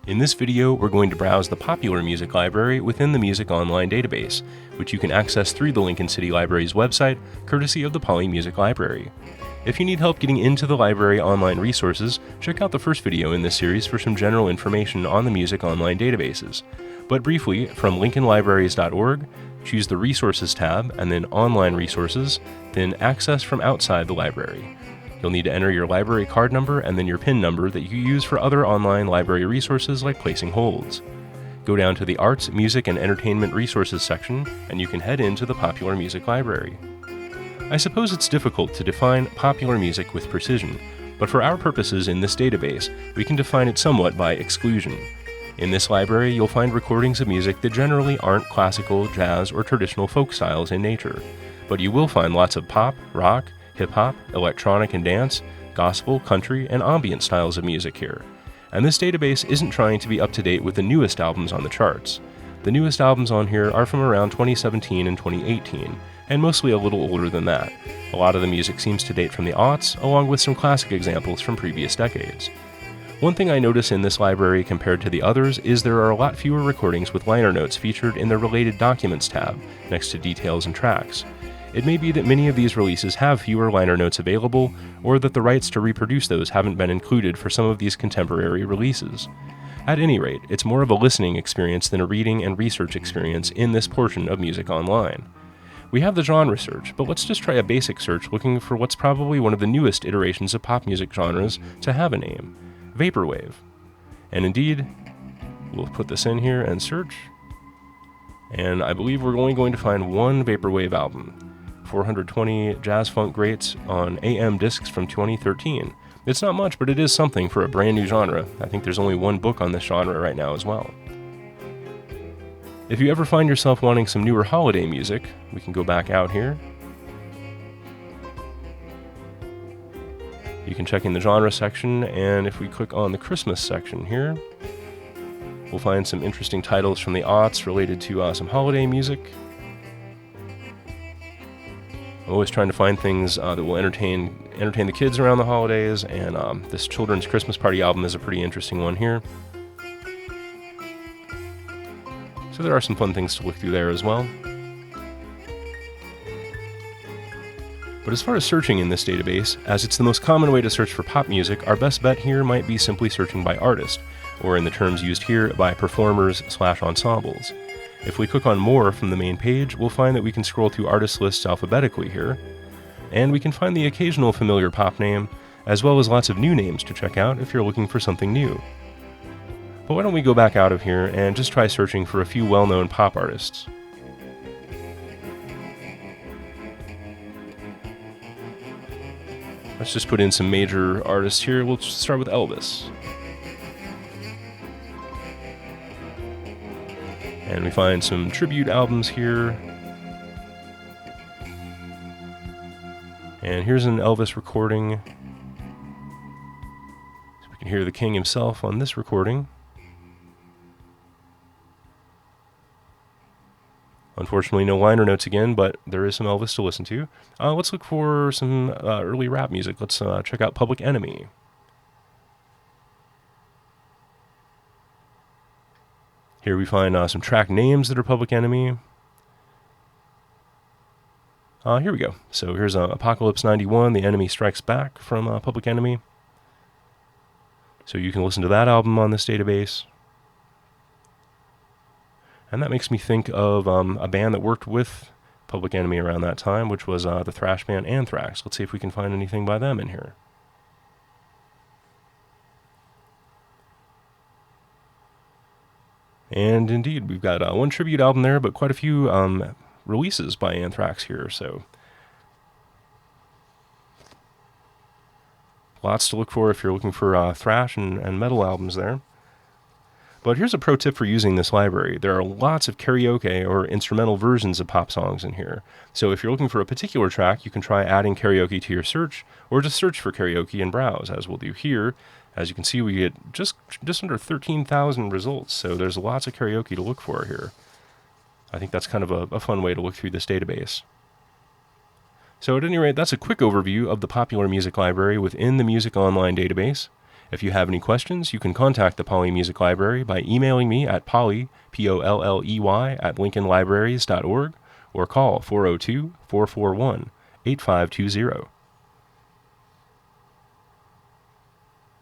In this video, we're going to browse the popular music library within the Music Online database, which you can access through the Lincoln City Library's website, courtesy of the Poly Music Library. If you need help getting into the library online resources, check out the first video in this series for some general information on the Music Online databases. But briefly, from lincolnlibraries.org, choose the Resources tab and then Online Resources, then Access from outside the library. You'll need to enter your library card number and then your PIN number that you use for other online library resources like placing holds. Go down to the Arts, Music, and Entertainment Resources section, and you can head into the Popular Music Library. I suppose it's difficult to define popular music with precision, but for our purposes in this database, we can define it somewhat by exclusion. In this library, you'll find recordings of music that generally aren't classical, jazz, or traditional folk styles in nature, but you will find lots of pop, rock, hip-hop, electronic and dance, gospel, country, and ambient styles of music here. And this database isn't trying to be up to date with the newest albums on the charts. The newest albums on here are from around 2017 and 2018, and mostly a little older than that. A lot of the music seems to date from the aughts, along with some classic examples from previous decades. One thing I notice in this library compared to the others is there are a lot fewer recordings with liner notes featured in the Related Documents tab, next to details and tracks. It may be that many of these releases have fewer liner notes available, or that the rights to reproduce those haven't been included for some of these contemporary releases. At any rate, it's more of a listening experience than a reading and research experience in this portion of Music Online. We have the genre search, but let's just try a basic search looking for what's probably one of the newest iterations of pop music genres to have a name: Vaporwave. And indeed, we'll put this in here and search, and I believe we're only going to find one Vaporwave album. 420 jazz funk greats on AM discs from 2013. It's not much, but it is something for a brand new genre. I think there's only one book on this genre right now as well. If you ever find yourself wanting some newer holiday music, we can go back out here. You can check in the genre section, and if we click on the Christmas section here, we'll find some interesting titles from the aughts related to some holiday music. I'm always trying to find things that will entertain the kids around the holidays, and this Children's Christmas Party album is a pretty interesting one here. So there are some fun things to look through there as well. But as far as searching in this database, as it's the most common way to search for pop music, our best bet here might be simply searching by artist, or in the terms used here, by performers/ensembles. If we click on More from the main page, we'll find that we can scroll through artist lists alphabetically here, and we can find the occasional familiar pop name, as well as lots of new names to check out if you're looking for something new. But why don't we go back out of here and just try searching for a few well-known pop artists. Let's just put in some major artists here. We'll start with Elvis. And we find some tribute albums here. And here's an Elvis recording. So we can hear the king himself on this recording. Unfortunately, no liner notes again, but there is some Elvis to listen to. Let's look for some early rap music. Let's check out Public Enemy. Here we find some track names that are Public Enemy. Here we go. So here's Apocalypse 91, The Enemy Strikes Back from Public Enemy. So you can listen to that album on this database. And that makes me think of a band that worked with Public Enemy around that time, which was the thrash band Anthrax. Let's see if we can find anything by them in here. And indeed, we've got one tribute album there, but quite a few releases by Anthrax here, so lots to look for if you're looking for thrash and metal albums there. But here's a pro tip for using this library. There are lots of karaoke or instrumental versions of pop songs in here. So if you're looking for a particular track, you can try adding karaoke to your search, or just search for karaoke and browse, as we'll do here. As you can see, we get just under 13,000 results, so there's lots of karaoke to look for here. I think that's kind of a fun way to look through this database. So at any rate, that's a quick overview of the popular music library within the Music Online database. If you have any questions, you can contact the Poly Music Library by emailing me at polley, P-O-L-L-E-Y, at lincolnlibraries.org, or call 402-441-8520.